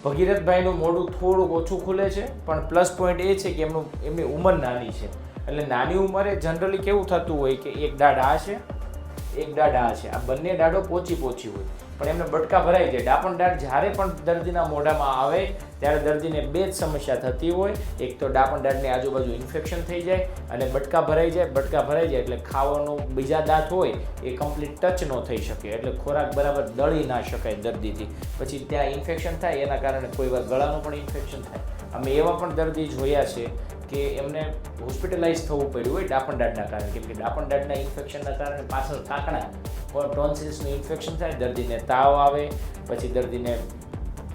ભગીરથભાઈનું મોઢું થોડુંક ઓછું ખુલે છે, પણ પ્લસ પોઈન્ટ એ છે કે એમની ઉંમર નાની છે. એટલે નાની ઉંમરે જનરલી કેવું થતું હોય કે એક દાઢ આ છે, એક દાઢ આ છે, આ બંને દાઢો પોચી હોય, પણ એમને બટકા ભરાઈ જાય. ડાપણ દાઢ જ્યારે પણ દર્દીના મોઢામાં આવે ત્યારે દર્દીને બે જ સમસ્યા થતી હોય. એક તો ડાપણ દાઢની આજુબાજુ ઇન્ફેક્શન થઈ જાય અને બટકા ભરાઈ જાય એટલે ખાવાનું બીજા દાંત હોય એ કમ્પ્લીટ ટચ ન થઈ શકે, એટલે ખોરાક બરાબર દળી ના શકાય દર્દીથી. પછી ત્યાં ઇન્ફેક્શન થાય, એના કારણે કોઈ વાર ગળાનું પણ ઇન્ફેક્શન થાય. અમે એવા પણ દર્દી જોયા છે કે એમને હોસ્પિટલાઇઝ થવું પડ્યું હોય ડાપણ દાઢના કારણે, કેમ કે ડાપણ દાઢના ઇન્ફેક્શનના કારણે પાછળ કાંકણા ટોન્સિલ્સનું ઇન્ફેક્શન થાય, દર્દીને તાવ આવે, પછી દર્દીને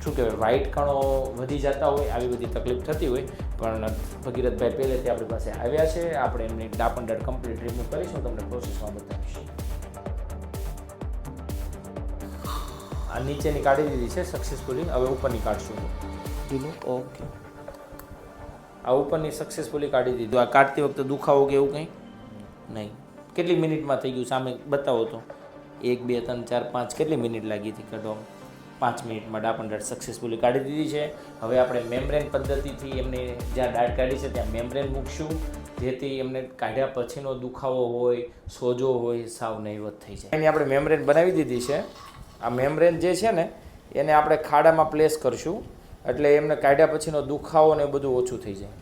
શું કહેવાય વ્હાઇટ કણો વધી જતા હોય, આવી બધી તકલીફ થતી હોય. પણ ભગીરથભાઈ પહેલેથી આપણી પાસે આવ્યા છે, આપણે એમની ડાપણ દાઢ કમ્પ્લીટ રિમૂવ કરીશું, તમને પ્રોસેસમાં બતાવીશું. આ નીચેની કાઢી દીધી છે સક્સેસફુલી, હવે ઉપરની કાઢશું. ઓકે, આ ઉપરની સક્સેસફુલી કાઢી દીધું. આ કાઢતી વખતે દુખાવો કે એવું કંઈ નહીં? કેટલી મિનિટમાં થઈ ગયું સામે બતાવો તો? 1 2 3 4 5 કેટલી મિનિટ લાગી હતી કાઢવામાં? 5 મિનિટમાં ડાપણ દાઢ સક્સેસફુલી કાઢી દીધી છે. હવે આપણે મેમ્બ્રેન પદ્ધતિથી એમને જ્યાં દાઢ કાઢી છે ત્યાં મેમ્બ્રેન મૂકશું, જેથી એમને કાઢ્યા પછીનો દુખાવો હોય, સોજો હોય, સાવ નહીવત થઈ જાય. એની આપણે મેમ્બ્રેન બનાવી દીધી છે. આ મેમ્બ્રેન જે છે ને એને આપણે ખાડામાં પ્લેસ કરશું, એટલે એમને કાઢ્યા પછીનો દુખાવો ને એ બધું ઓછું થઈ જાય.